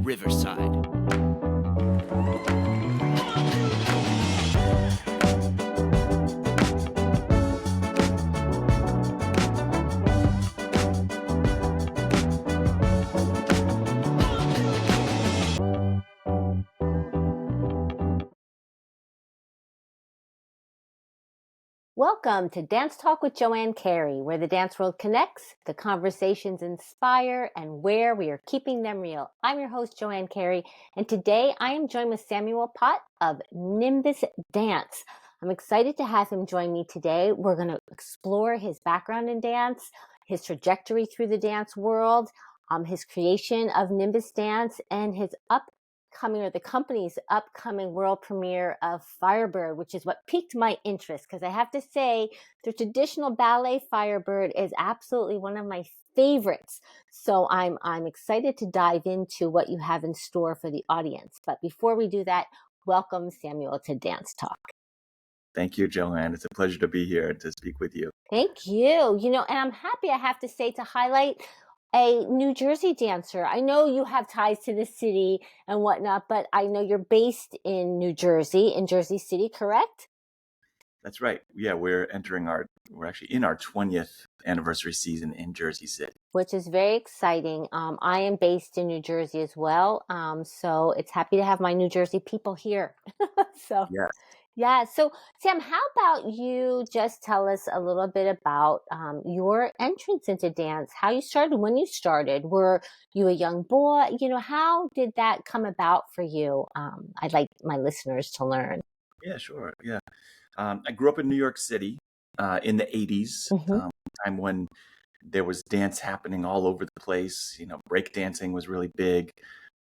Riverside. Welcome to Dance Talk with Joanne Carey, where the dance world connects, the conversations inspire, and where we are keeping them real. I'm your host, Joanne Carey, and today I am joined with Samuel Pott of Nimbus Dance. I'm excited to have him join me today. We're going to explore his background in dance, his trajectory through the dance world, his creation of Nimbus Dance, and his the company's upcoming world premiere of Firebird, which is what piqued my interest, because I have to say the traditional ballet Firebird is absolutely one of my favorites. So I'm excited to dive into what you have in store for the audience. But before we do that, welcome Samuel to Dance Talk. Thank you, Joanne. It's a pleasure to be here to speak with you. Thank you. And I'm happy, I have to say, to highlight a New Jersey dancer. I know you have ties to the city and whatnot, but I know you're based in New Jersey, in Jersey City, correct? That's right. Yeah, we're actually in our 20th anniversary season in Jersey City. Which is very exciting. I am based in New Jersey as well. So it's happy to have my New Jersey people here. So Yes. Yeah. So, Sam, how about you just tell us a little bit about your entrance into dance, how you started, when you started? Were you a young boy? How did that come about for you? I'd like my listeners to learn. Yeah, sure. Yeah. I grew up in New York City in the 80s, time when there was dance happening all over the place. Break dancing was really big.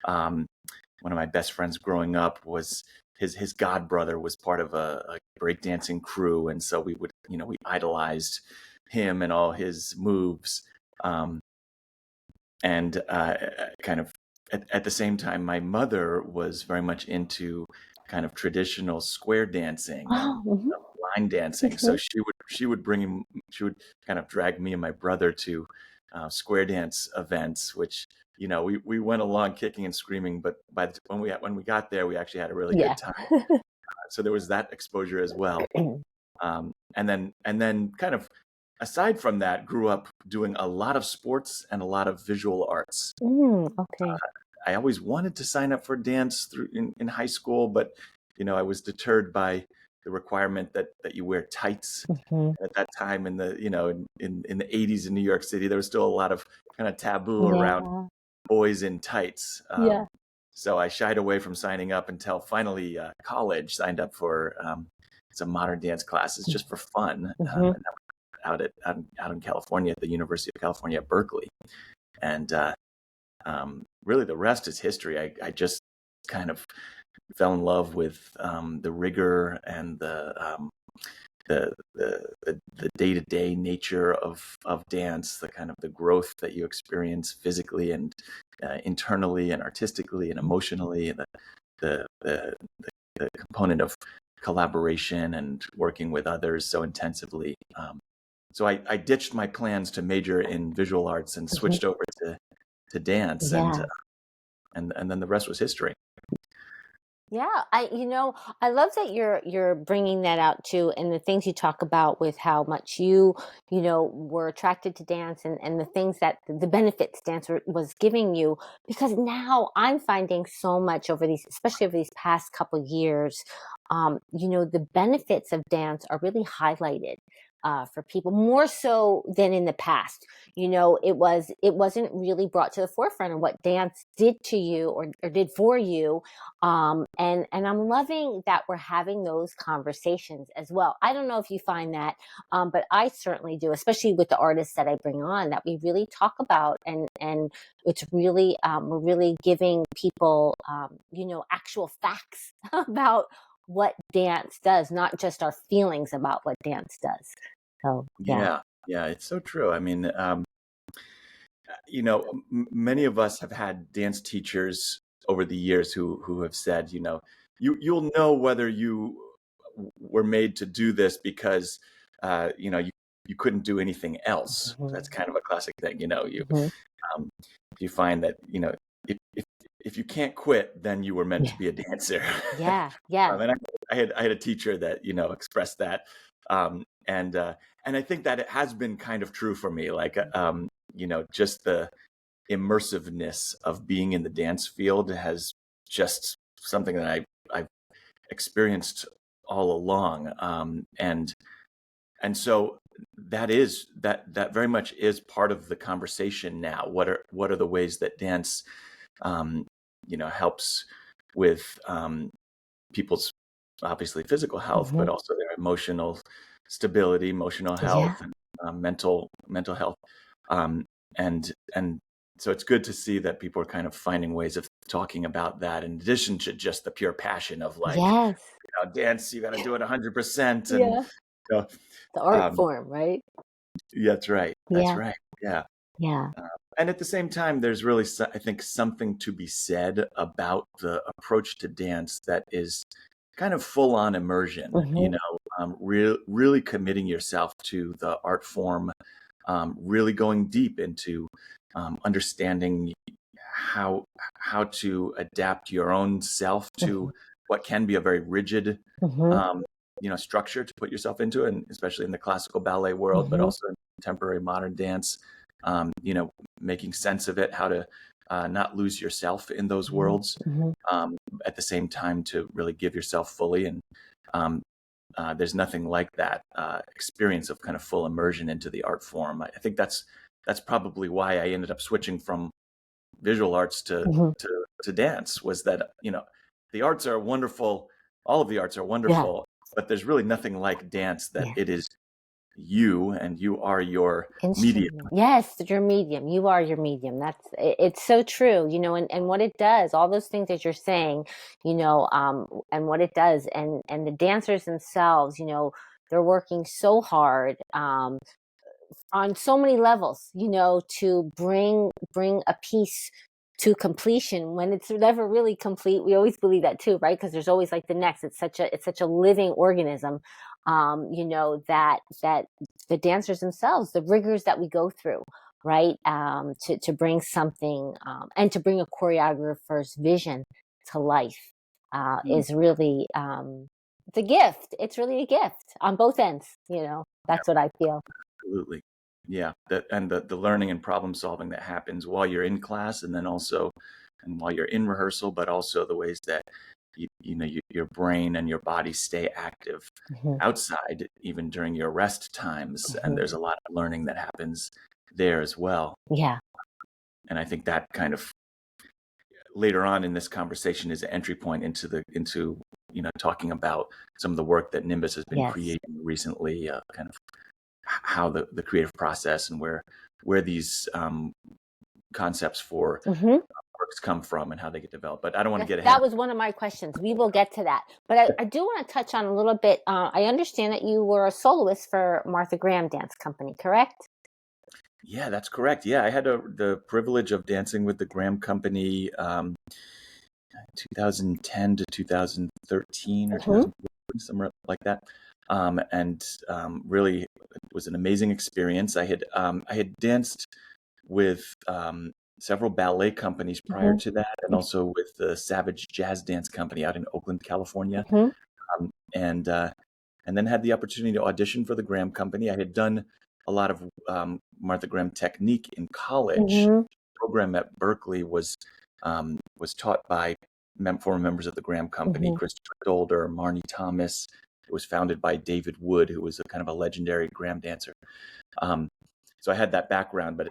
One of my best friends growing up was his god brother was part of a breakdancing crew, and so we idolized him and all his moves. And kind of at the same time, my mother was very much into kind of traditional square dancing and line dancing. So she would kind of drag me and my brother to square dance events, which we went along kicking and screaming, but when we got there, we actually had a really good time. So there was that exposure as well. And then kind of aside from that, grew up doing a lot of sports and a lot of visual arts. Okay. I always wanted to sign up for dance in high school, but I was deterred by the requirement that you wear tights. At that time in the in the 80s in New York City, there was still a lot of kind of taboo around boys in tights. So I shied away from signing up until finally college, signed up for some modern dance classes just for fun. And that was out in California at the University of California at Berkeley. And really the rest is history. I just kind of fell in love with the rigor and the day-to-day nature of dance, the kind of the growth that you experience physically and internally and artistically and emotionally, and the component of collaboration and working with others so intensively. So I ditched my plans to major in visual arts and switched over to dance, and then the rest was history. Yeah, I love that you're bringing that out too, and the things you talk about with how much you were attracted to dance and the things that the benefits dance was giving you, because now I'm finding so much especially over these past couple of years, the benefits of dance are really highlighted for people more so than in the past. It wasn't really brought to the forefront of what dance did to you or did for you. And I'm loving that we're having those conversations as well. I don't know if you find that, but I certainly do, especially with the artists that I bring on, that we really talk about, and it's really, we're really giving people, actual facts about what dance does, not just our feelings about what dance does. So, yeah, it's so true. I mean, many of us have had dance teachers over the years who have said, you'll know whether you were made to do this because, you couldn't do anything else. That's kind of a classic thing. You find that, if if you can't quit, then you were meant Yeah. to be a dancer. Yeah. Yeah. And I had a teacher that, expressed that. And I think that it has been kind of true for me, like, just the immersiveness of being in the dance field has just something that I've experienced all along. And so that very much is part of the conversation now. What are the ways that dance, um, helps with, people's obviously physical health, but Hmm. also their emotional stability, emotional Yeah. health, and mental health. And so it's good to see that people are kind of finding ways of talking about that in addition to just the pure passion of, like, Yes. dance, you got to do it 100%. And Yeah. uh, The art um, form, right? yeah, that's right. That's Yeah. right. Yeah. Yeah. And at the same time, there's really, I think, something to be said about the approach to dance that is kind of full on immersion, Hmm. really committing yourself to the art form, really going deep into, understanding how how to adapt your own self to Hmm. what can be a very rigid, Hmm. um, structure to put yourself into, and especially in the classical ballet world, but Hmm. also in contemporary modern dance, making sense of it, how to not lose yourself in those Hmm. worlds, Hmm. um, at the same time to really give yourself fully. And um, there's nothing like that experience of kind of full immersion into the art form. I think that's probably why I ended up switching from visual arts Hmm. to dance, was that, the arts are wonderful, all of the arts are Yeah. wonderful, but there's really nothing like dance, that Yeah. it is you and you are your medium. Instrument. Yes, your medium. You are your medium. It's so true, and what it does, all those things that you're saying, and what it does, and the dancers themselves, they're working so hard, on so many levels, to bring a piece to completion when it's never really complete. We always believe that too, right? Because there's always like the next. It's such a living organism, that the dancers themselves, the rigors that we go through, right, to bring something, and to bring a choreographer's vision to life, Mm, is really, it's a gift. It's really a gift on both ends. That's what I feel. absolutely. Yeah, the learning and problem solving that happens while you're in class, and then also, and while you're in rehearsal, but also the ways that your brain and your body stay active Hmm. outside, even during your rest times. And Hmm. there's a lot of learning that happens there as well. Yeah. And I think that kind of later on in this conversation is an entry point into talking about some of the work that Nimbus has been Yes. creating recently, kind of how the creative process and where these, concepts for Hmm. works come from and how they get developed. But I don't want to Yes, get ahead that of. was one of my questions. We will get to that. But I do want to touch on a little bit. I understand that you were a soloist for Martha Graham Dance Company, correct? Yeah, that's correct. Yeah, I had the privilege of dancing with the Graham Company, 2010 to 2013 or Hmm. 2014, somewhere like that. And really, it was an amazing experience. I had danced with, several ballet companies prior Hmm. to that, and also with the Savage Jazz Dance Company out in Oakland, California. Hmm. And then had the opportunity to audition for the Graham Company. I had done a lot of, Martha Graham technique in college. Hmm. The program at Berkeley was taught by former members of the Graham Company, Hmm. Christopher Dolder, Marnie Thomas. It was founded by David Wood, who was a kind of a legendary Graham dancer. Um, so I had that background, but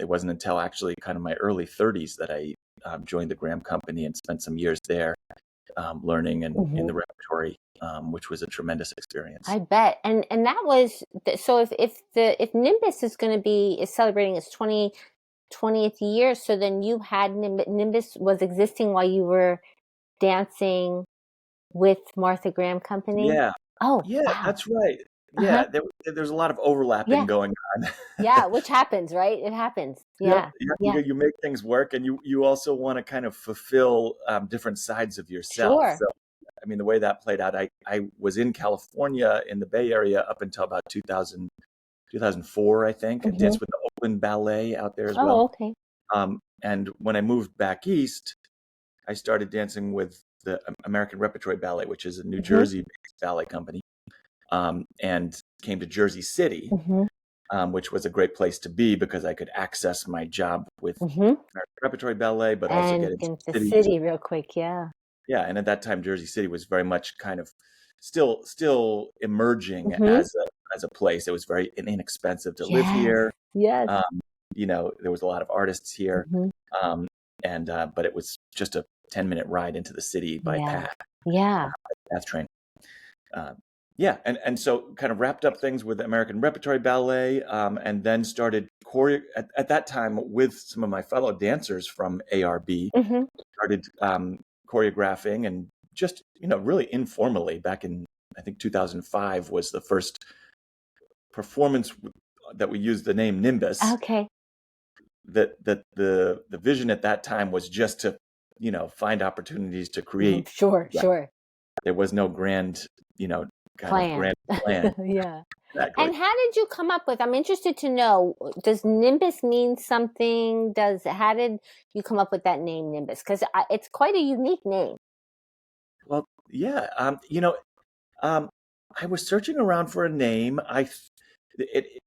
it wasn't until actually kind of my early 30s that I, joined the Graham Company and spent some years there, learning and in Hmm. the repertory, which was a tremendous experience. I bet. And that was so. If Nimbus is celebrating its 20th year, so then you had Nimbus was existing while you were dancing with Martha Graham Company. Yeah, Oh, yeah, wow. that's right. Uh-huh. Yeah, there's a lot of overlapping Yeah. going on. Yeah, which happens, right? It happens. Yep, Yeah. yep. Yeah. You make things work, and you also want to kind of fulfill, different sides of yourself. Sure. So, I mean, the way that played out, I was in California in the Bay Area up until about 2004, I think. I Hmm. danced with the Oakland Ballet out there as Oh, well. okay. And when I moved back east, I started dancing with the American Repertory Ballet, which is a New Mm-hmm. Jersey-based ballet company, and came to Jersey City, Mm-hmm. which was a great place to be because I could access my job with Mm-hmm. American Repertory Ballet, but also And get into in the cities. city real quick, yeah. Yeah, and at that time, Jersey City was very much kind of still emerging Mm-hmm. as a place. It was very inexpensive to live Yes. here. Yes. Um, there was a lot of artists here, Mm-hmm. um, and but it was just a 10-minute ride into the city by Yeah. uh, Yeah. path train. Uh, yeah, and so kind of wrapped up things with American Repertory Ballet, and then started at that time with some of my fellow dancers from ARB. Mm-hmm. Started choreographing and just really informally back in, I think, 2005 was the first performance that we used the name Nimbus. Okay. That the vision at that time was just to find opportunities to Mhm. create. Sure, sure. There was no grand kind of Plan. grand plan. Yeah. Exactly. And how did you come up with, I'm interested to know, does Nimbus mean something? How did you come up with that name Nimbus? Because it's quite a unique name. Well, yeah. Um, I was searching around for a name.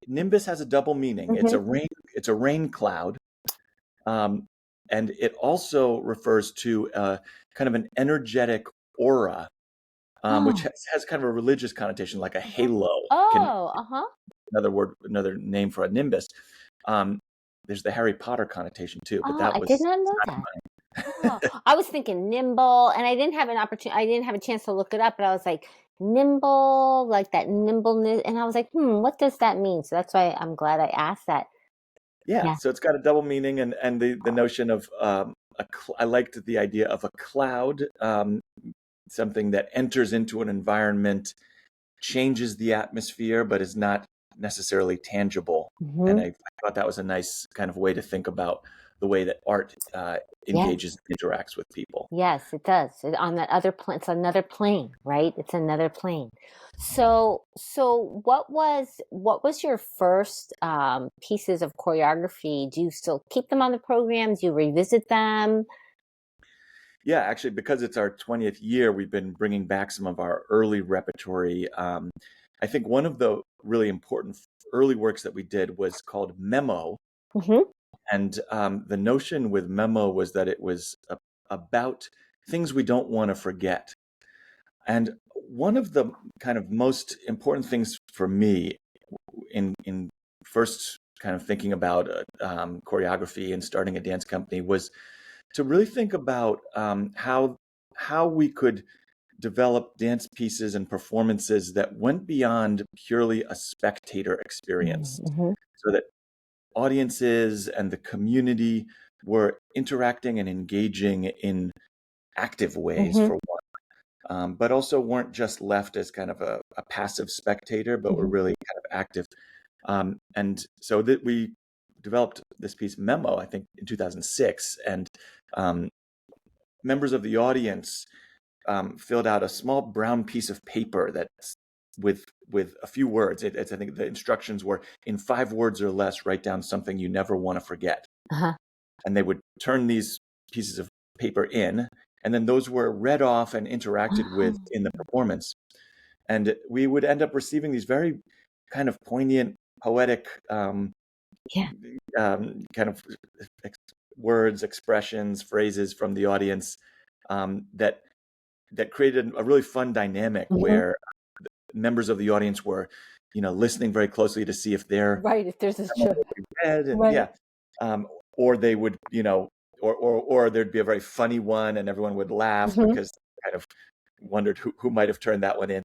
Nimbus has a double meaning. Mm-hmm. It's a rain cloud, um, and it also refers to kind of an energetic aura, which Oh, has kind of a religious connotation, like a uh-huh. halo. Can Oh, uh-huh. another name for a nimbus. Um, there's the Harry Potter connotation too, but Oh, I did not know that. Oh, I was thinking nimble, and I didn't have a chance to look it up, but I was like, nimble, like that nimbleness. And I was like, what does that mean? So that's why I'm glad I asked that. Yeah, Yeah. so it's got a double meaning, and the notion of I liked the idea of a cloud, something that enters into an environment, changes the atmosphere, but is not necessarily tangible. Mm-hmm. And I thought that was a nice kind of way to think about the way that art Yes. engages and interacts with people. Yes, it does. On that other plane, it's another plane, right? It's another plane. So what was your first pieces of choreography? Do you still keep them on the programs? Do you revisit them? Yeah, actually, because it's our 20th year, we've been bringing back some of our early repertory. I think one of the really important early works that we did was called Memo. Mm-hmm. And the notion with Memo was that it was about things we don't want to forget. And one of the kind of most important things for me in first kind of thinking about choreography and starting a dance company was to really think about how we could develop dance pieces and performances that went beyond purely a spectator experience, Mm-hmm. so that audiences and the community were interacting and engaging in active ways Mm-hmm. for one, but also weren't just left as kind of a passive spectator, but were Mm-hmm. really kind of active. And so that we developed this piece Memo, I think, in 2006, and um, members of the audience filled out a small brown piece of paper that's with a few words. I think the instructions were, in 5 words or less, write down something you never want to forget. Uh-huh. And they would turn these pieces of paper in, and then those were read off and interacted with Oh, in the performance. And we would end up receiving these very kind of poignant, poetic yeah. kind of words, expressions, phrases from the audience, that created a really fun dynamic Mm-hmm. where members of the audience were, listening very closely to see if their Right. If there's a memo show. would be read, and Right. yeah, or they would, or there'd be a very funny one, and everyone would laugh Mm-hmm. because they kind of wondered who might have turned that one in.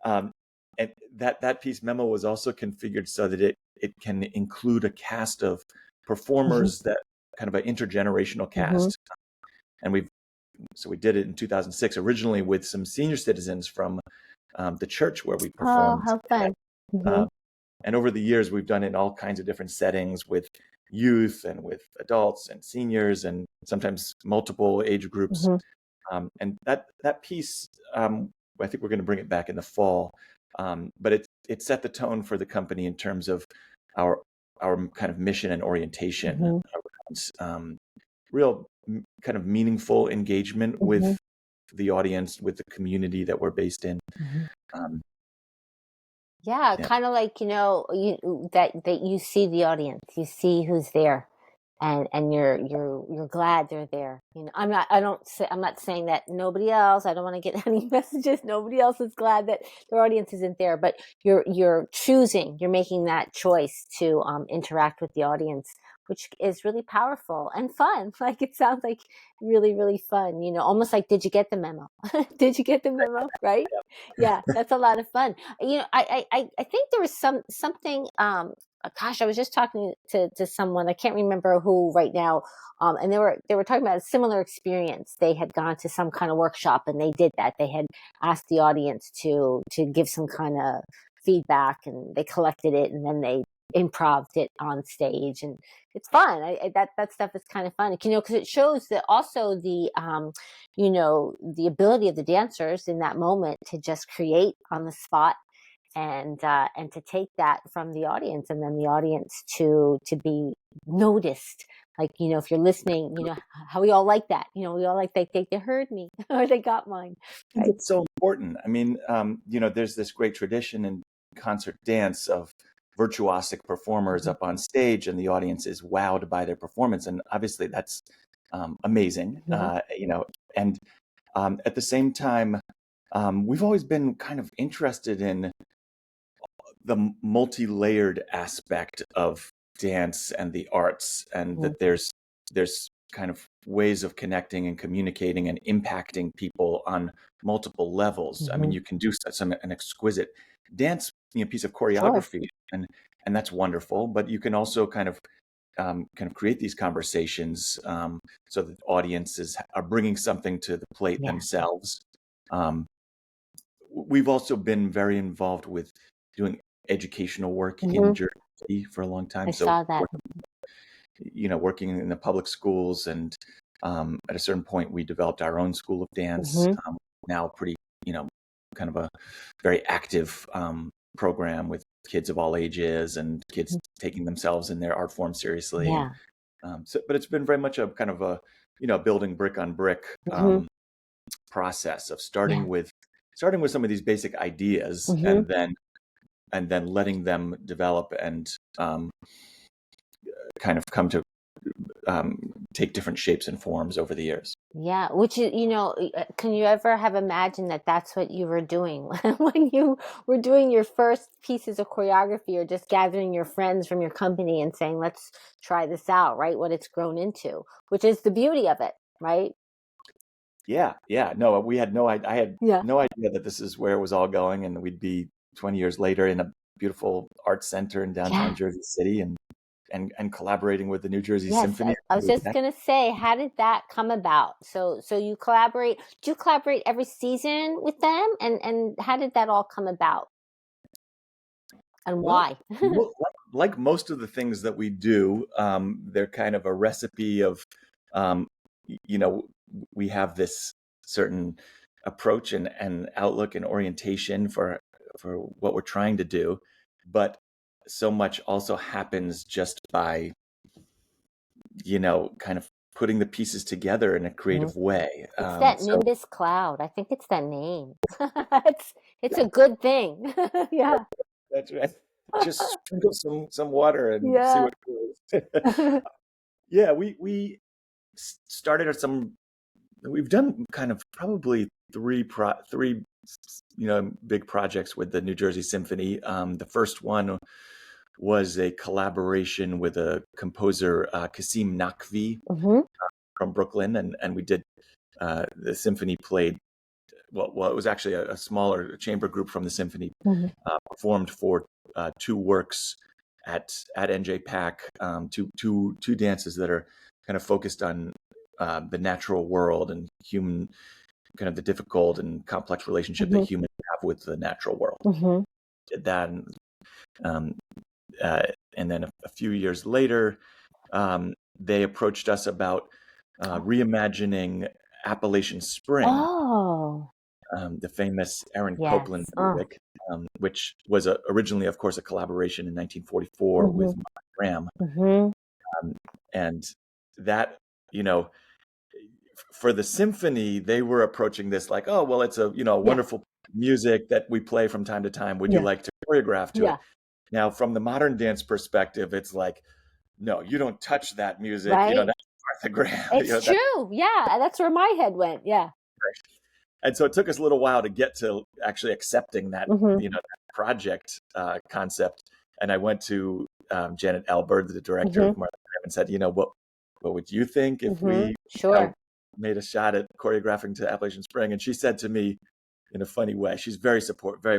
Um, and that piece Memo was also configured so that it can include a cast of Mm-hmm. performers, that kind of an intergenerational Mm-hmm. cast. And we did it in 2006 originally with some senior citizens from the church where we Oh, performed. how fun. Mm-hmm. Uh, and over the years, we've done it in all kinds of different settings with youth and with adults and seniors, and sometimes multiple age groups. Mm-hmm. And that piece, I think we're going to bring it back in the fall. But it set the tone for the company in terms of our kind of mission and orientation Mm-hmm. around real kind of meaningful engagement Mm-hmm. with the audience, with the community that we're based in. Mm-hmm. Um, Yeah, yeah. kind of like, that you see the audience, you see who's there, and you're glad they're there. I'm not saying that nobody else, I don't want to get any messages, nobody else is glad that their audience isn't there, but you're making that choice to interact with the audience, which is really powerful and fun. Like, it sounds like really, really fun, almost like, did you get the memo? Did you get the memo? Right? Yeah, that's a lot of fun. I think there was something. Gosh, I was just talking to someone. I can't remember who right now. And they were talking about a similar experience. They had gone to some kind of workshop and they did that. They had asked the audience to give some kind of feedback, and they collected it, and then they improved it on stage, and it's fun. That stuff is kind of fun, because it shows that also the ability of the dancers in that moment to just create on the spot, and to take that from the audience, and then the audience to be noticed. Like, if you're listening, how we all like that. We all like they heard me or they got mine, I think right? it's so important. I mean, there's this great tradition in concert dance of virtuosic performers Mm-hmm. up on stage, and the audience is wowed by their performance, and obviously that's amazing. Mm-hmm. And at the same time, we've always been kind of interested in the multi-layered aspect of dance and the arts, and that there's kind of ways of connecting and communicating and impacting people on multiple levels. I mean, Mm-hmm. you can do an exquisite dance, piece of Sure. choreography, and that's wonderful. But you can also kind of create these conversations, so that audiences are bringing something to the plate Yeah. themselves. Um, we've also been very involved with doing educational work in Mm-hmm. Jersey for a long I time. So, saw that. working in the public schools, and at a certain point, we developed our own school of dance. Mm-hmm. Now, pretty, kind of a very active program with kids of all ages and kids taking themselves and their art form seriously. And Yeah. but it's been very much a kind of a, building brick on brick Mm-hmm. process of Yeah. starting with some of these basic ideas, Mm-hmm. and then letting them develop and kind of come to take different shapes and forms over the years. Yeah, which is, can you ever have imagined that that's what you were doing when you were doing your first pieces of choreography, or just gathering your friends from your company and saying, let's try this out, right? What it's grown into, which is the beauty of it, right? Yeah, yeah. No, we had no. I had Yeah. no idea that this is where it was all going, and we'd be 20 years later in a beautiful art center in downtown Yeah. Jersey City, and collaborating with the New Jersey Yes, Symphony. I was just gonna say, how did that come about? So you collaborate? Do you collaborate every season with them? And how did that all come about? And Well, why? like most of the things that we do, they're kind of a recipe of, um, you know, we have this certain approach and outlook and orientation for what we're trying to do, but so much also happens just by, kind of putting the pieces together in a Mhm. creative way. It's that So Nimbus cloud. I think it's that name. It's a good thing. Yeah. that's right. Just sprinkle some water and see Yeah. what goes. Yeah, we started at some. We've done kind of probably three big projects with the New Jersey Symphony. The first one was a collaboration with a composer, Kasim Nakvi, Hmm. from Brooklyn, and we did, the symphony played. Well, it was actually a smaller chamber group from the symphony, Hmm. performed for two works at NJPAC, two dances that are kind of focused on the natural world and human, kind of the difficult and complex relationship that Hmm. humans have with the natural world. Hmm. Did that, um, uh, and then a few years later, they approached us about reimagining Appalachian Spring, Oh, the famous Aaron Copland yes. music, which was originally, of course, a collaboration in 1944 Hmm. with Mark Graham. Hmm. And that, you know, for the symphony, they were approaching this like, oh, well, it's a, Yeah. wonderful music that we play from time to time. Would you Yeah. like to choreograph to it? Yeah. Now, from the modern dance perspective, it's like, no, you don't touch that music. Right. That's Martha Graham. It's true. Yeah. That's where my head went. Yeah. And so it took us a little while to get to actually accepting that, Mm-hmm. that project concept. And I went to Janet Elbert, the director Mm-hmm. of Martha Graham, and said, what would you think if Mm-hmm. we Sure. made a shot at choreographing to Appalachian Spring? And she said to me, in a funny way, she's very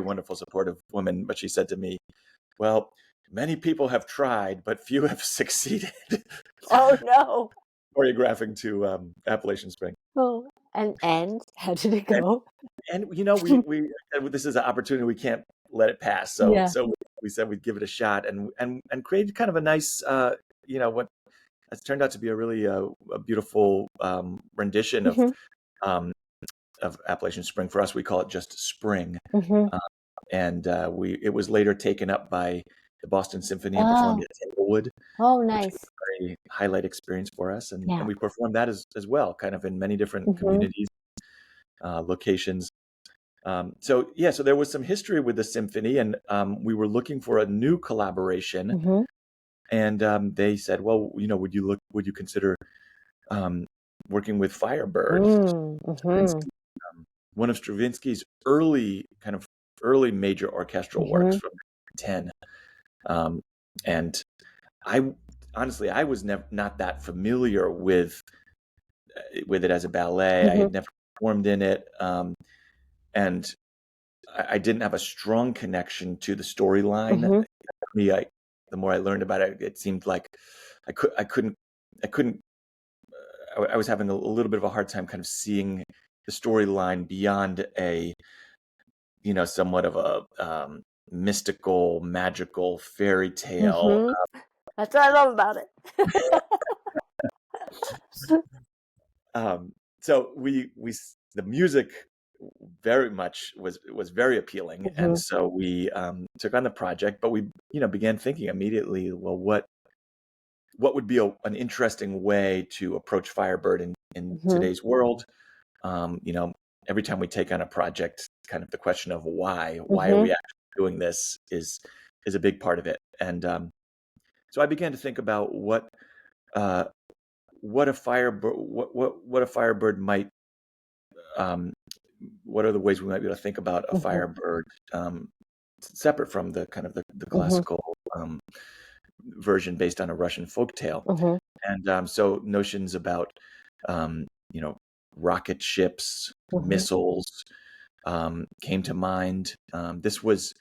wonderful, supportive woman, but she said to me, well, many people have tried, but few have succeeded. Oh no. Choreographing to Appalachian Spring. Oh, and how did it go? And we this is an opportunity, we can't let it pass. So Yeah. so we said we'd give it a shot, and created kind of a nice what has turned out to be a really a beautiful rendition Mm-hmm. of Appalachian Spring. For us, we call it just Spring. Mm-hmm. And it was later taken up by the Boston Symphony and performed Oh. at Tanglewood, Oh, which nice. was a very highlight experience for us. And Yeah. we performed that as well, kind of in many different Mm-hmm. communities, locations. So there was some history with the symphony, and we were looking for a new collaboration. Mm-hmm. And they said, well, would you consider working with Firebird? Mm-hmm. One of Stravinsky's early major orchestral works from 10. And I honestly, I was not that familiar with it as a ballet. I had never performed in it. And I didn't have a strong connection to the storyline. The more I learned about it, it seemed like I was having a little bit of a hard time kind of seeing the storyline beyond a, somewhat of a mystical, magical fairy tale. That's what I love about it. So the music very much was very appealing, and so we took on the project. But we began thinking immediately, well, what would be an interesting way to approach Firebird in today's world? Every time we take on a project, kind of the question of why are we actually doing this is a big part of it. And so I began to think about what a Firebird might, what are the ways we might be able to think about a Firebird separate from the kind of the classical version based on a Russian folktale. And so notions about rocket ships, missiles came to mind. This was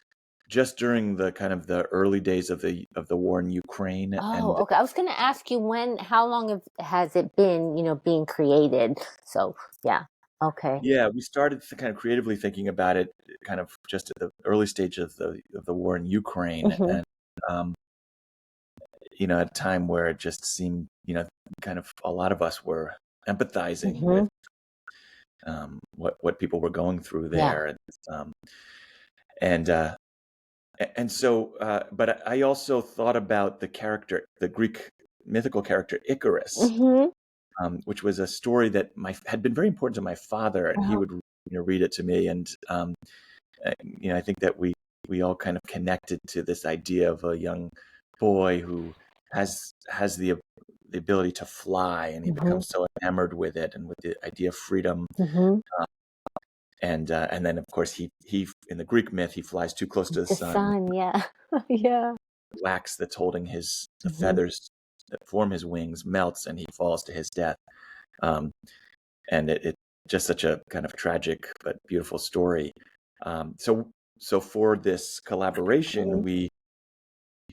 just during the kind of the early days of the war in Ukraine. Oh, okay. I was going to ask you how long has it been, being created? So, yeah. Okay. Yeah, we started kind of creatively thinking about it kind of just at the early stage of the war in Ukraine. And at a time where it just seemed, kind of a lot of us were empathizing with what people were going through there. Yeah. And so, but I also thought about the Greek mythical character Icarus, which was a story that had been very important to my father, and he would read it to me. And I think that we all kind of connected to this idea of a young boy who has the ability to fly, and he becomes so enamored with it and with the idea of freedom. And then, of course, he in the Greek myth, he flies too close to the sun. Yeah. Yeah. Wax that's holding the feathers that form his wings melts, and he falls to his death. And it just such a kind of tragic but beautiful story. So for this collaboration, we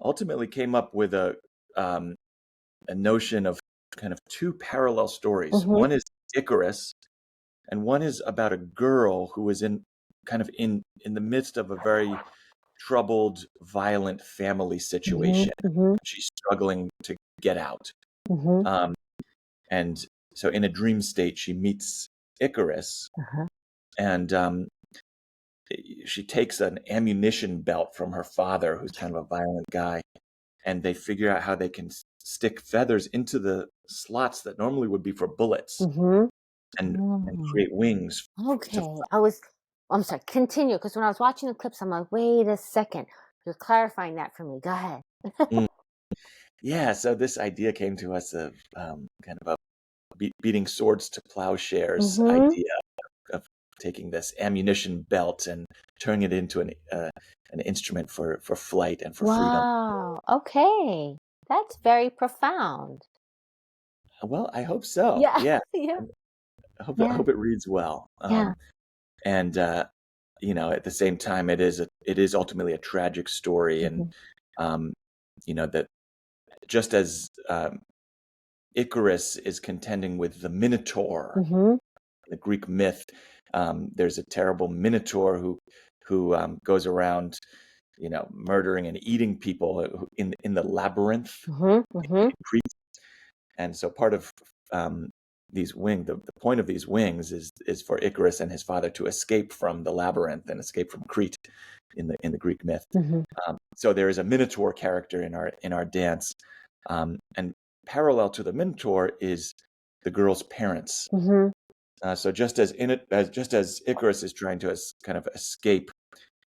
ultimately came up with a notion of kind of two parallel stories. One is Icarus, and one is about a girl who was in the midst of a very troubled, violent family situation. She's struggling to get out. And so in a dream state, she meets Icarus, and she takes an ammunition belt from her father, who's kind of a violent guy, and they figure out how they can stick feathers into the slots that normally would be for bullets. and Mm. create wings to Okay. I'm sorry, continue. Because when I was watching the clips, I'm like, wait a second. You're clarifying that for me. Go ahead. fly. Yeah, so this idea came to us of kind of a beating swords to plowshares Mm-hmm. idea of taking this ammunition belt and turning it into an instrument for flight and for freedom. Wow. Okay. That's very profound. Well, I hope so. Yeah. Yeah, Yeah. I Yeah. hope it reads well. Yeah. And at the same time, it is ultimately a tragic story, and Mm-hmm. um, that just as Icarus is contending with the Minotaur, Mm-hmm. the Greek myth. There's a terrible Minotaur who goes around, murdering and eating people in the labyrinth Mm-hmm. Mm-hmm. in Crete. And so part of the point of these wings is for Icarus and his father to escape from the labyrinth and escape from Crete in the Greek myth. Mm-hmm. So there is a Minotaur character in our dance, and parallel to the Minotaur is the girl's parents. Mm-hmm. So just as Icarus is trying to kind of escape,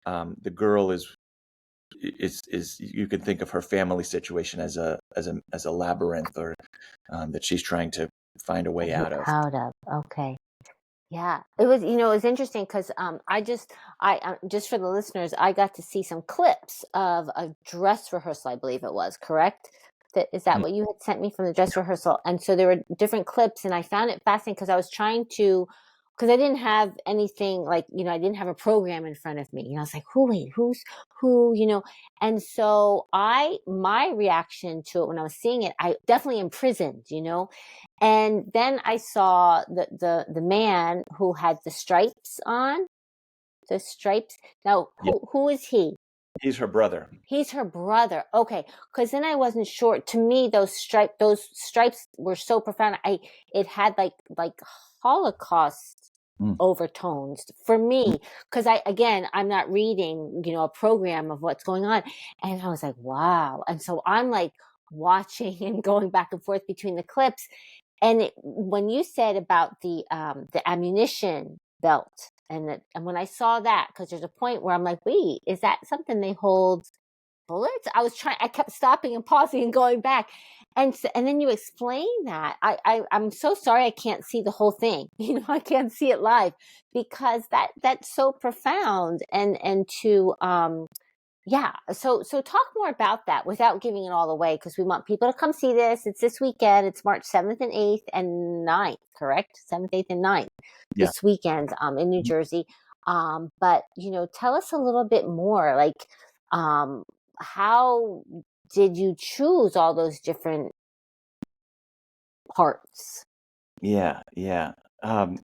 the girl is you can think of her family situation as a labyrinth, or that she's trying to find a way Get out of. out of. Okay. Yeah, it was interesting because just for the listeners, I got to see some clips of a dress rehearsal, I believe it was, correct? Is that Mm, what you had sent me from the dress rehearsal? And so there were different clips, and I found it fascinating because I was trying to, because I didn't have anything like, I didn't have a program in front of me. I was like, who's who? And so my reaction to it when I was seeing it, I definitely imprisoned. And then I saw the man who had the stripes on, the stripes. Now, yeah, who is he? he's her brother. He's her brother. Okay, because then I wasn't sure. To me, those stripes were so profound. It had like Holocaust Mm, overtones for mm, me, because I'm not reading a program of what's going on, and I was like, wow. And so I'm like watching and going back and forth between the clips. And when you said about the ammunition belt, and when I saw that, because there's a point where I'm like, wait, is that something they hold bullets? I kept stopping and pausing and going back, and then you explain that. I'm so sorry I can't see the whole thing. I can't see it live because that's so profound, and to yeah. So talk more about that without giving it all away, because we want people to come see this. It's this weekend. It's March 7th and 8th and 9th, correct? 7th, 8th, and 9th yeah. this weekend in New Mhm. Jersey. But tell us a little bit more, like how did you choose all those different parts? Yeah, yeah. Um,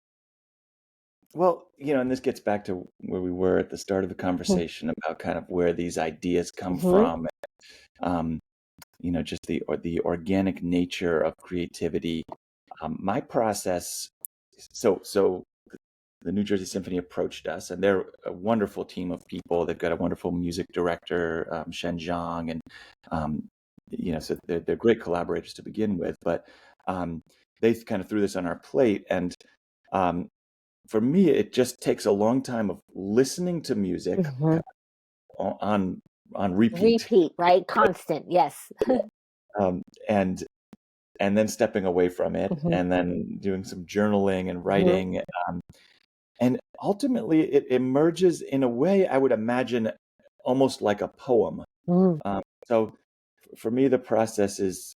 well, and this gets back to where we were at the start of the conversation about kind of where these ideas come Mm-hmm. from. Um, just the organic nature of creativity. My process. So the New Jersey Symphony approached us, and they're a wonderful team of people. They've got a wonderful music director, Shen Zhang, and um, so they're great collaborators to begin with. But they kind of threw this on our plate, and um, for me, it just takes a long time of listening to music Mm-hmm. on on repeat, Repeat, right? Constant, yes. um, and and then stepping away from it, Mm-hmm. and then doing some journaling and Mm-hmm. writing. And ultimately, it emerges in a way I would imagine almost like a poem. Mm-hmm. So for me, the process is,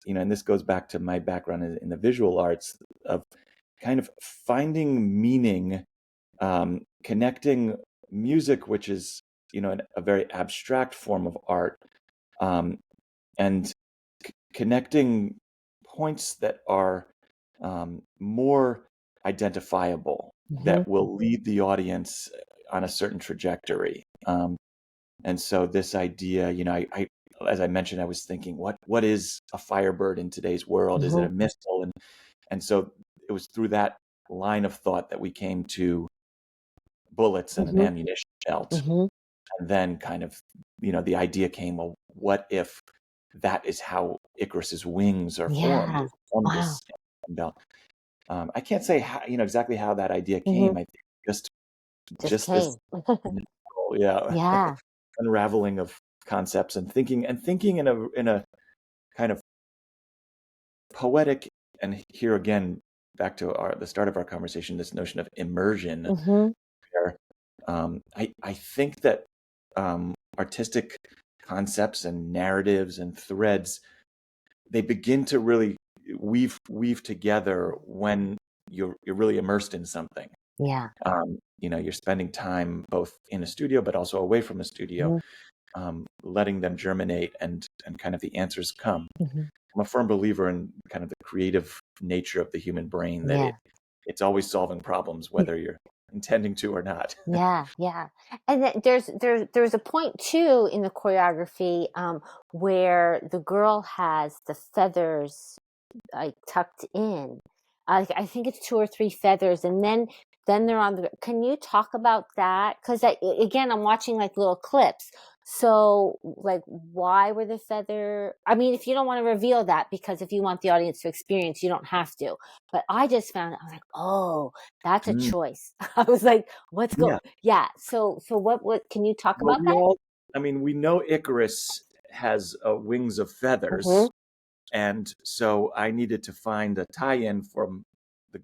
and this goes back to my background in the visual arts, of kind of finding meaning, connecting music, which is, a very abstract form of art, um, and connecting points that are more identifiable, Mm-hmm. that will lead the audience on a certain trajectory. And so this idea, as I mentioned, I was thinking, what is a Firebird in today's world? Is it Mm-hmm. a missile? And so it was through that line of thought that we came to bullets and an Mm-hmm. ammunition belt. Mm-hmm. And then kind of, the idea came, well, what if that is how Icarus's wings are formed? Yeah. Is from Wow. this belt. I can't say how, exactly how that idea Hmm. came. I think just Just this, came. yeah, Yeah. unraveling of concepts and thinking in a kind of poetic, and here again, back to the start of our conversation, this notion of immersion, Hmm. where I think that artistic concepts and narratives and threads, they begin to really weave together when you're really immersed in something. Yeah. You're spending time both in a studio but also away from a studio, Hmm. letting them germinate and kind of the answers come. Hmm. I'm a firm believer in kind of the creative nature of the human brain, that Yeah. it's always solving problems, whether you're intending to or not. Yeah, yeah. And then there's a point too in the choreography, where the girl has the feathers like tucked in. I think it's two or three feathers, and then they're on the. Can you talk about that? Because again, I'm watching like little clips. So, like, why were the feather? I mean, if you don't want to reveal that, because if you want the audience to experience, you don't have to. But I just found I was like, oh, that's a Mm, choice. I was like, what's go? yeah. Yeah. So what? Can you talk Well, about that? we know Icarus has wings of Mm-hmm. feathers. And so I needed to find a tie-in from the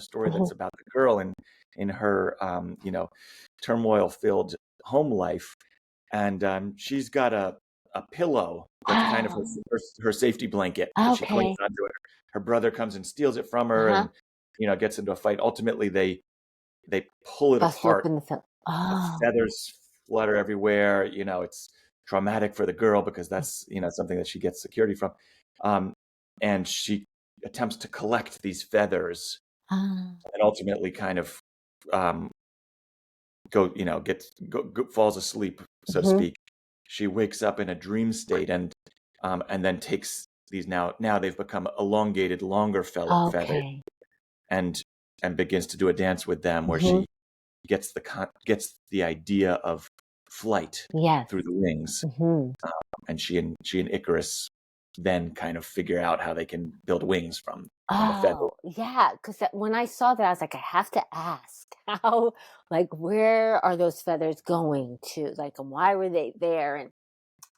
story Mm-hmm. that's about the girl in her, turmoil-filled home life. And she's got a pillow that's kind of Oh, her safety blanket that she clings okay. onto. Her brother comes and steals it from her, Uh-huh. and gets into a fight. Ultimately, they pull it Bust apart. open the film. The Oh. feathers flutter everywhere. It's traumatic for the girl because that's something that she gets security from, um, and she attempts to collect these feathers Ah. and ultimately kind of um, go gets falls asleep, so to Mhm. speak. She wakes up in a dream state and then takes these, now they've become elongated, longer feathers, Okay. and begins to do a dance with them where Mhm. she gets the idea of flight Yes. through the wings, Mhm. and she and Icarus then kind of figure out how they can build wings from the feather. Oh, yeah, 'cause when I saw that, I was like, I have to ask how, like, where are those feathers going to? Like, and why were they there? And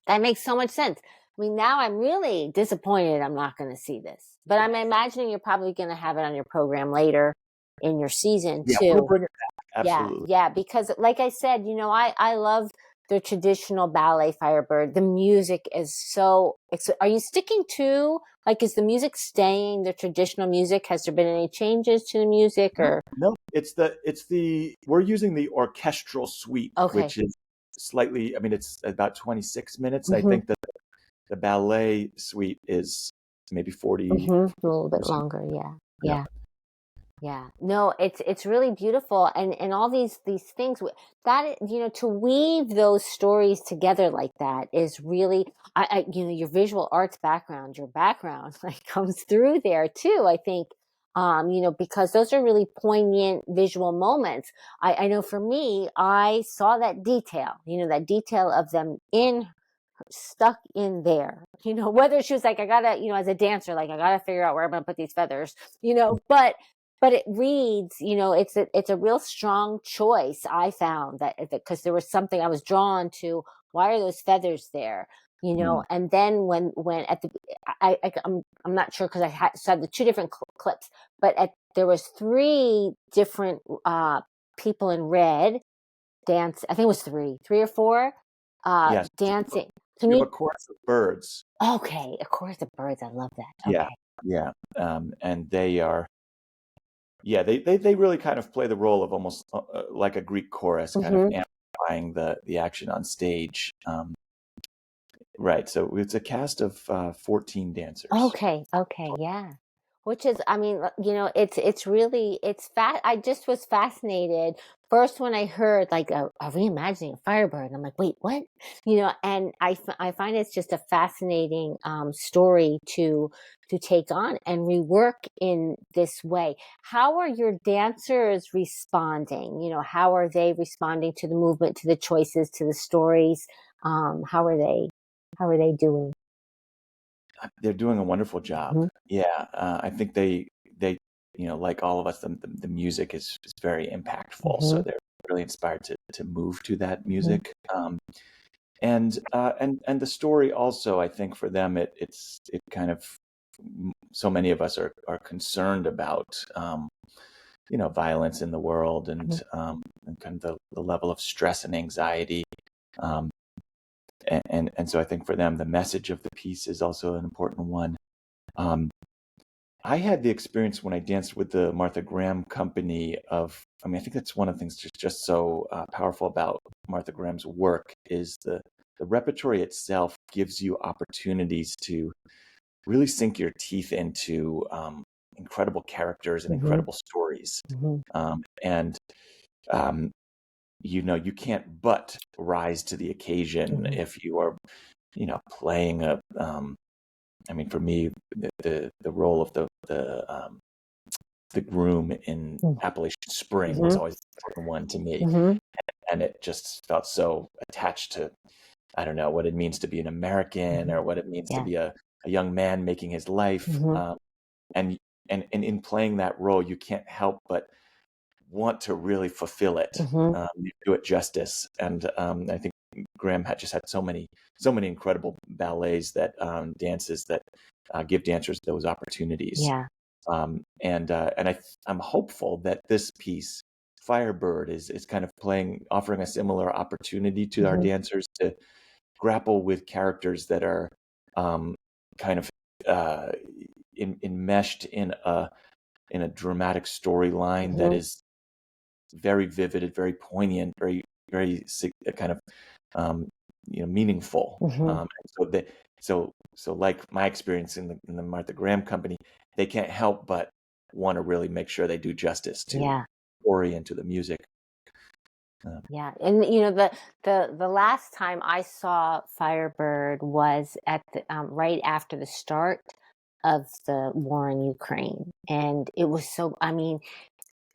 that makes so much sense. I mean, now I'm really disappointed I'm not going to see this, but I'm imagining you're probably going to have it on your program later in your season Yeah, we'll too. bring it back. Yeah, Absolutely. yeah, because like I said, I love the traditional ballet Firebird. The music is so are you sticking to, like, is the music staying the traditional music? Has there been any changes to the music No, or no, it's the we're using the orchestral suite, okay. which is slightly, it's about 26 minutes. I Mhm. think that the ballet suite is maybe 40 Mhm. A little or bit so. longer, yeah. Yeah. Yeah. Yeah. No, it's really beautiful, and all these things that to weave those stories together like that is really your visual arts background, your background like comes through there too. I think because those are really poignant visual moments. I know for me, I saw that detail of them in stuck in there. Whether she was like, I gotta, as a dancer, like I gotta figure out where I'm gonna put these feathers, but it reads, it's a real strong choice. I found that because there was something I was drawn to. Why are those feathers there? Mm. And then when at the I'm not sure because saw the two different clips, but there was three different people in red dance. I think it was three or four Yes. dancing. Can You have you? a chorus of birds. Okay, of course, the birds. I love that. Yeah. Okay. Yeah. And they are, yeah, they really kind of play the role of almost like a Greek chorus, kind of Hmm. amplifying the action on stage. Right. So it's a cast of 14 dancers. Okay, okay, yeah. Which is, I mean, it's really it's fat. I just was fascinated first when I heard like a reimagining of Firebird. And I'm like, wait, what? And I find it's just a fascinating story to take on and rework in this way. How are your dancers responding? How are they responding to the movement, to the choices, to the stories? How are they? How are they doing? They're doing a wonderful job. Mhm. Yeah, I think they like all of us, the music is very impactful. So Mm-hmm. they're really inspired to move to that Mm-hmm. music. And the story also, I think for them, it kind of, so many of us are concerned about, violence in the world, and kind of the level of stress and anxiety. Um, and so I think for them, the message of the piece is also an important one. Um, I had the experience when I danced with the Martha Graham Company I think that's one of the things just so powerful about Martha Graham's work is the repertory itself gives you opportunities to really sink your teeth into incredible characters and Mm-hmm. incredible stories. Mm-hmm. And you can't but rise to the occasion Mm-hmm. if you are, playing a. For me, the role of the groom in Appalachian Spring was Mm-hmm. always the important one to me, Mm-hmm. and it just felt so attached to, I don't know, what it means to be an American, or what it means to Yeah. be a young man making his life. Mm-hmm. And in playing that role, you can't help but want to really fulfill it, Mm-hmm. do it justice. And I think Graham had just had so many incredible ballets that dances that give dancers those opportunities. Yeah. I'm hopeful that this piece, Firebird, is kind of offering a similar opportunity to our Mm-hmm. dancers to grapple with characters that are kind of uh, enmeshed in a dramatic storyline that Mm-hmm. is very vivid, very poignant, very very kind of meaningful. Mm-hmm. So like my experience in the Martha Graham Company, they can't help but want to really make sure they do justice to Yeah. story and to the music. Yeah. And the last time I saw Firebird was at right after the start of the war in Ukraine. And it was so, I mean,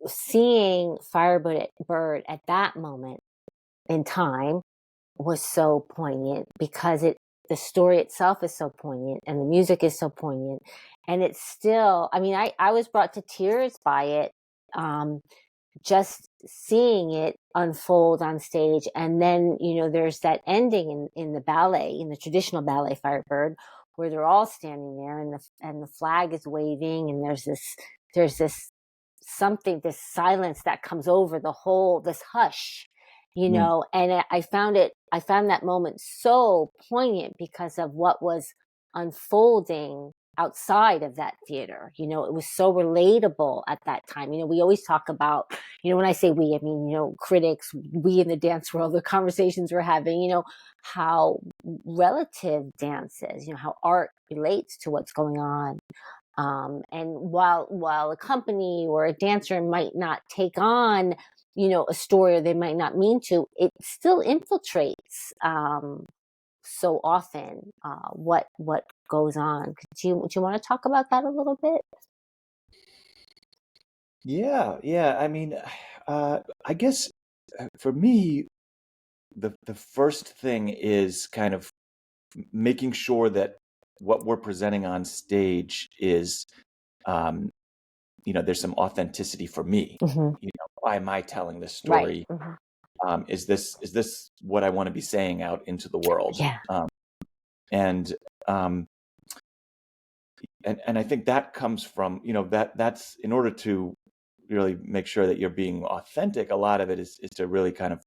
seeing Firebird at that moment in time was so poignant because the story itself is so poignant and the music is so poignant. And it's still, I mean, I was brought to tears by it. Just seeing it unfold on stage. And then, there's that ending in the ballet, in the traditional ballet Firebird, where they're all standing there and the flag is waving, and there's this something, this silence that comes over the whole, this hush, Mm. and I found that moment so poignant because of what was unfolding outside of that theater. It was so relatable at that time. We always talk about, when I say we, I mean, critics, we in the dance world, the conversations we're having, how relative dance is, how art relates to what's going on. And while a company or a dancer might not take on, a story, or they might not mean to, it still infiltrates so often what goes on. Do you want to talk about that a little bit? Yeah. I guess for me, the first thing is kind of making sure that what we're presenting on stage is, um, there's some authenticity for me. Mm-hmm. Why am I telling this Right. story? Mm-hmm. Is this what I want to be saying out into the world? Yeah. And um, and I think that comes from, that's in order to really make sure that you're being authentic. A lot of it is to really kind of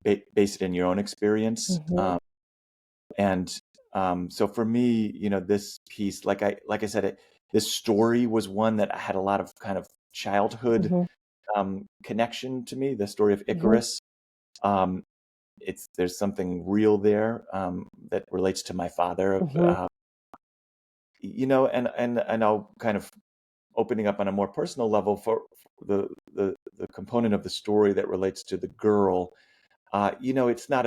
base it in your own experience. Mm-hmm. And so for me, this piece, like I said, this story was one that I had a lot of kind of childhood Mm-hmm. connection to me. The story of Mm-hmm. Icarus. Um, there's something real there that relates to my father. Mm-hmm. And I'll kind of opening up on a more personal level for the component of the story that relates to the girl. It's not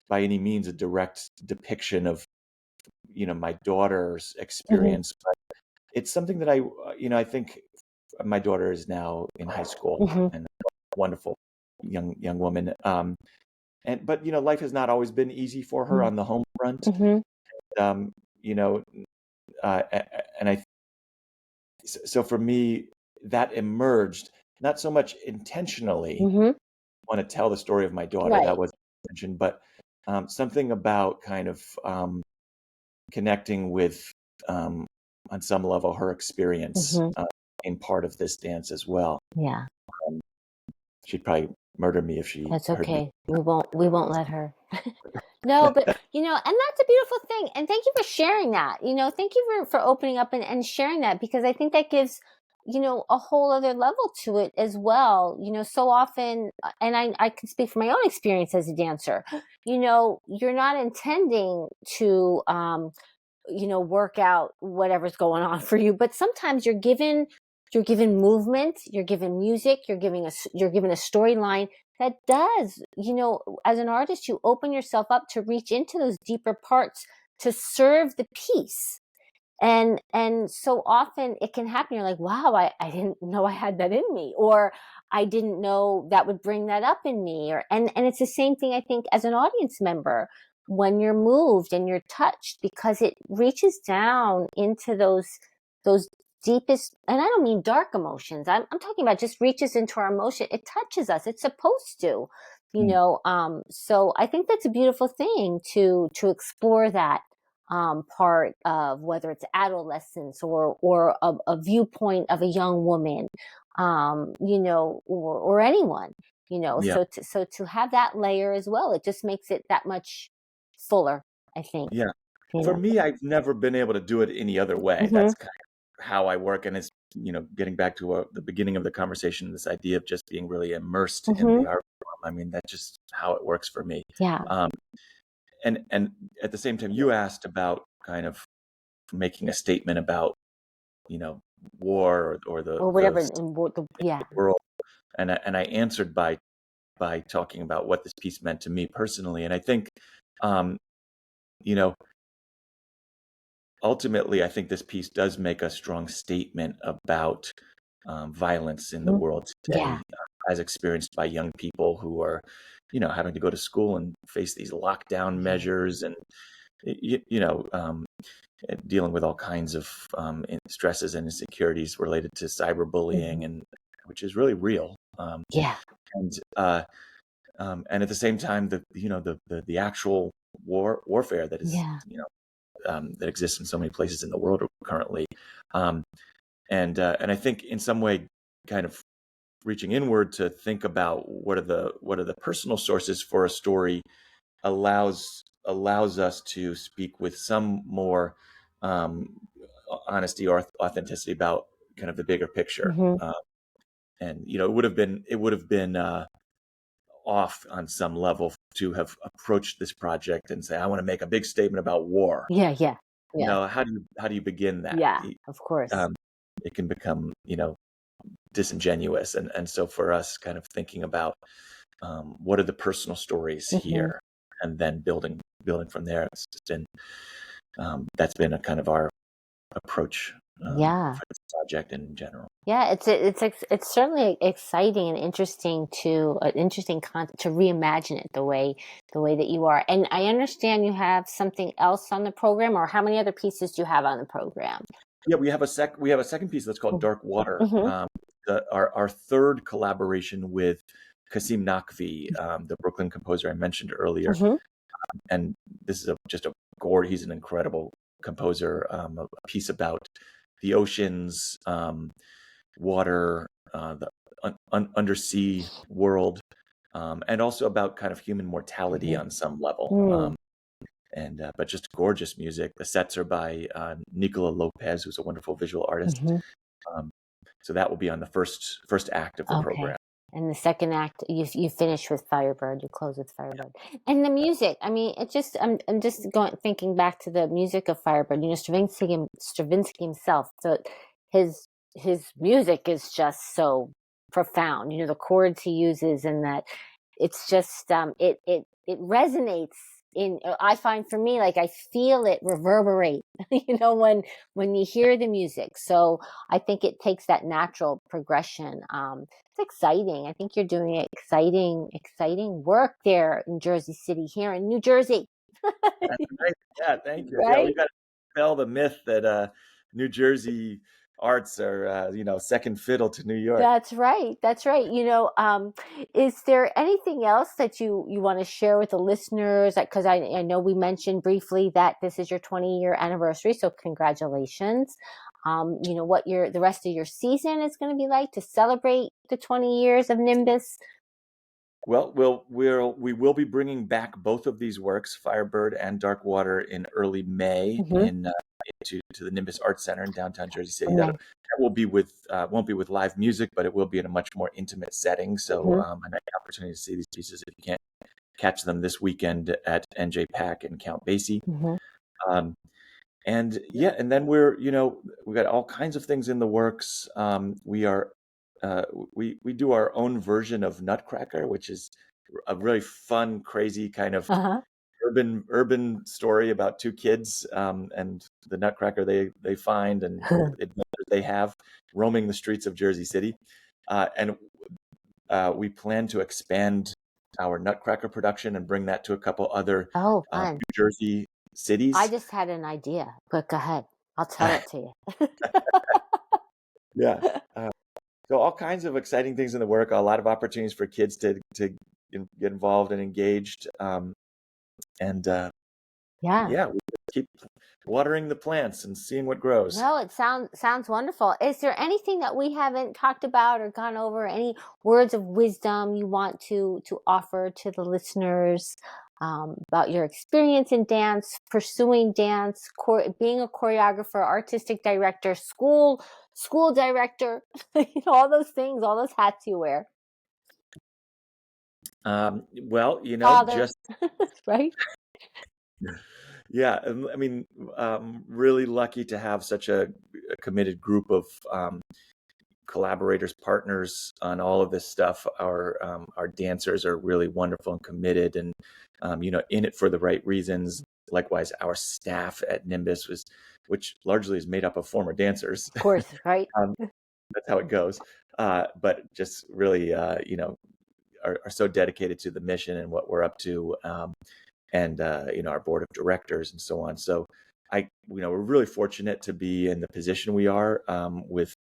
by any means a direct depiction of my daughter's Mm-hmm. experience, but it's something that I think my daughter is now in high school Mm-hmm. and a wonderful young woman. But life has not always been easy for her on the home front. Mm-hmm. Um, you know, and so for me, that emerged not so much intentionally. Mm-hmm. Want to tell the story of my daughter. Right. That was intention, but something about kind of connecting with, um, on some level, her experience Mm-hmm. in part of this dance as well. Yeah, Um, she'd probably murder me if she that's heard me. okay. We won't let her. No, but and that's a beautiful thing. And thank you for sharing that. Thank you for opening up and sharing that, because I think that gives, a whole other level to it as well. So often, and I can speak from my own experience as a dancer, you're not intending to, work out whatever's going on for you, but sometimes you're given movement, you're given music, you're given a storyline that does, as an artist, you open yourself up to reach into those deeper parts to serve the piece. And so often it can happen. You're like, wow, I didn't know I had that in me, or I didn't know that would bring that up in me. And it's the same thing, I think, as an audience member, when you're moved and you're touched, because it reaches down into those deepest, and I don't mean dark emotions. I'm talking about just reaches into our emotion. It touches us. It's supposed to, Mm. so I think that's a beautiful thing to explore that part of, whether it's adolescence or a viewpoint of a young woman, or anyone, Yeah, so to have that layer as well, it just makes it that much fuller, I think, yeah. you For know. me, I've never been able to do it any other way. Mm-hmm. That's kind of how I work, and it's getting back to the beginning of the conversation, this idea of just being really immersed in Mm-hmm. the art form. I mean, that's just how it works for me. Yeah. Um, and at the same time, you asked about kind of making a statement about you know war or the Or whatever. Yeah. world, and I answered by talking about what this piece meant to me personally, and I think um, you know ultimately I think this piece does make a strong statement about violence in the Mhm. world Yeah. today, as experienced by young people who are having to go to school and face these lockdown Yeah. measures and you know dealing with all kinds of stresses and insecurities related to Mhm. cyberbullying, and which is really real. Yeah. And and at the same time, the actual warfare that is Yeah. that exists in so many places in the world currently, um, and I think in some way, kind of reaching inward to think about what are the personal sources for a story allows us to speak with some more um, honesty or authenticity about kind of the bigger picture. Hmm. And it would have been off on some level to have approached this project and say, I want to make a big statement about war. Yeah. Yeah. Yeah. How do you begin that? Yeah. Of course. Um, it can become disingenuous, and so for us, kind of thinking about what are the personal stories Hmm. here, and then building from there. That's been a kind of our approach Yeah. for this project in general. Yeah, it's certainly exciting and interesting an interesting concept to reimagine it the way that you are. And I understand you have something else on the program, or how many other pieces do you have on the program? Yeah, we have a second piece that's called Dark Water. Mm-hmm. Our third collaboration with Kasim Nakvi, the Brooklyn composer I mentioned earlier, Mm-hmm. and this is just a gore. He's an incredible composer. A piece about the oceans, water, the undersea world, and also about kind of human mortality on some level. Mm-hmm. And but just gorgeous music. The sets are by Nicola Lopez, who's a wonderful visual artist. Mm-hmm. Um, so that will be on the first act of the Okay. program. And the second act, you finish with Firebird. You close with Firebird, and the music. I mean, I'm just thinking back to the music of Firebird. Stravinsky himself. So his his music is just so profound. The chords he uses, and that it's just it resonates in. I find, for me, like, I feel it reverberate. When you hear the music. So I think it takes that natural progression. It's exciting. I think you're doing exciting work there in Jersey City, here in New Jersey. That's nice. Yeah, thank you. Yeah, we Right? got to dispel the myth that New Jersey arts are, second fiddle to New York. That's right. That's right. Is there anything else that you want to share with the listeners? Because I know we mentioned briefly that this is your 20-year anniversary, so congratulations. What the rest of your season is going to be like to celebrate the 20 years of Nimbus. Well, we will be bringing back both of these works, Firebird and Dark Water, in early May to the Nimbus Art Center in downtown Jersey City. Okay. That will be won't be with live music, but it will be in a much more intimate setting. So a nice opportunity to see these pieces if you can't catch them this weekend at NJ Pack and Count Basie. And then we've got all kinds of things in the works. We do our own version of Nutcracker, which is a really fun, crazy kind of urban story about two kids and the Nutcracker they find and adventures they have roaming the streets of Jersey City. And we plan to expand our Nutcracker production and bring that to a couple other New Jersey cities. I just had an idea, but go ahead. I'll tell it to you. Yeah. So all kinds of exciting things in the work, a lot of opportunities for kids to get involved and engaged. We keep watering the plants and seeing what grows. No, it sounds wonderful. Is there anything that we haven't talked about or gone over? Any words of wisdom you want to offer to the listeners about your experience in dance, pursuing dance, being a choreographer, artistic director, school director, all those things, all those hats you wear? Father. Just right. Yeah, I mean, really lucky to have such a committed group of collaborators, partners on all of this stuff. Our dancers are really wonderful and committed, and in it for the right reasons. Likewise, our staff at Nimbus which largely is made up of former dancers. Of course, right. That's how it goes. But just really, are so dedicated to the mission and what we're up to. And our board of directors and so on. So we're really fortunate to be in the position we are with,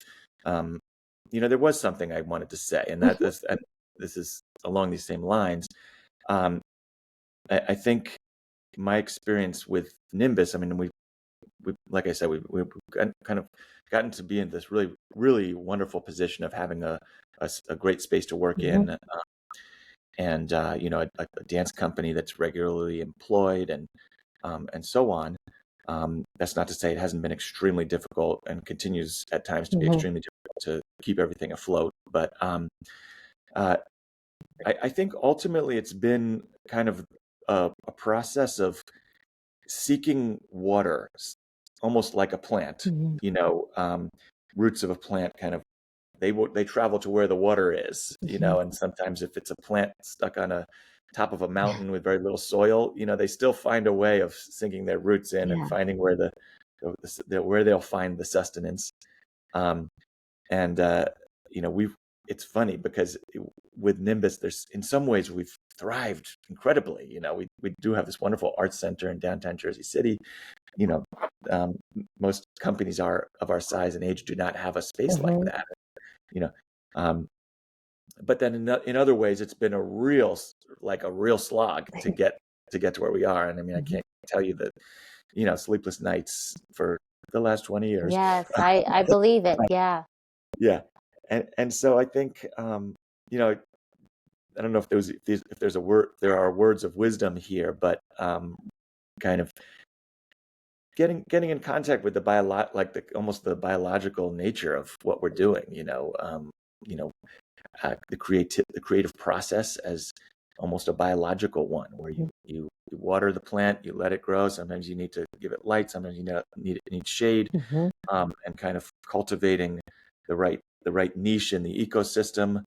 there was something I wanted to say, and this is along these same lines. I think my experience with Nimbus, I mean, we like I said, we've kind of gotten to be in this really, really wonderful position of having a great space to work in. And a dance company that's regularly employed and so on. That's not to say it hasn't been extremely difficult and continues at times to be extremely difficult to keep everything afloat. But I think ultimately it's been kind of a process of seeking water, almost like a plant. Roots of a plant kind of they travel to where the water is, and sometimes if it's a plant stuck on a top of a mountain with very little soil, they still find a way of sinking their roots in and finding where where they'll find the sustenance. It's funny because with Nimbus, there's in some ways we've thrived incredibly. We do have this wonderful arts center in downtown Jersey City. Most companies of our size and age do not have a space like that. But then in other ways, it's been a real slog to get to where we are. And I mean, I can't tell you that, sleepless nights for the last 20 years. Yes, I believe it. Yeah. Yeah. And so I think, I don't know if there's a word, there are words of wisdom here, but kind of getting in contact with almost the biological nature of what we're doing, the creative process as almost a biological one, where you water the plant, you let it grow. Sometimes you need to give it light, sometimes you need shade, and kind of cultivating the right niche in the ecosystem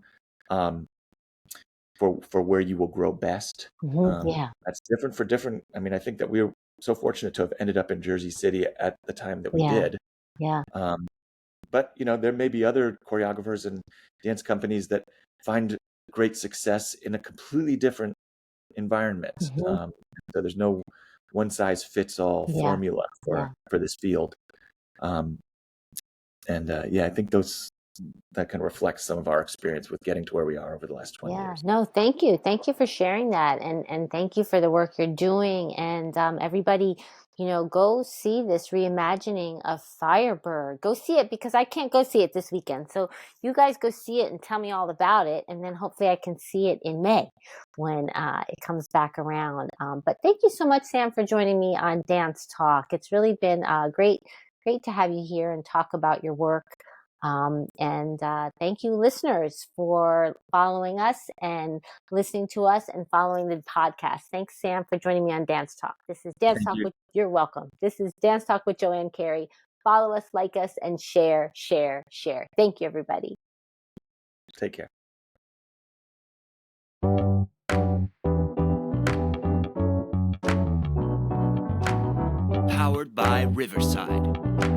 for where you will grow best. That's different for different. I mean, I think that we were so fortunate to have ended up in Jersey City at the time that we did. But there may be other choreographers and dance companies that find great success in a completely different environment. So there's no one size fits all formula for this field. Yeah, I think that kind of reflects some of our experience with getting to where we are over the last 20 Yeah, years. no, thank you. Thank you for sharing that. And thank you for the work you're doing. And everybody, go see this reimagining of Firebird. Go see it because I can't go see it this weekend. So you guys go see it and tell me all about it. And then hopefully I can see it in May when it comes back around. But thank you so much, Sam, for joining me on Dance Talk. It's really been great to have you here and talk about your work. And thank you, listeners, for following us and listening to us and following the podcast. Thanks, Sam, for joining me on Dance Talk. This is Dance Thank Talk you. you're welcome. This is Dance Talk with Joanne Carey. Follow us, like us, and share, share, share. Thank you, everybody. Take care. Powered by Riverside.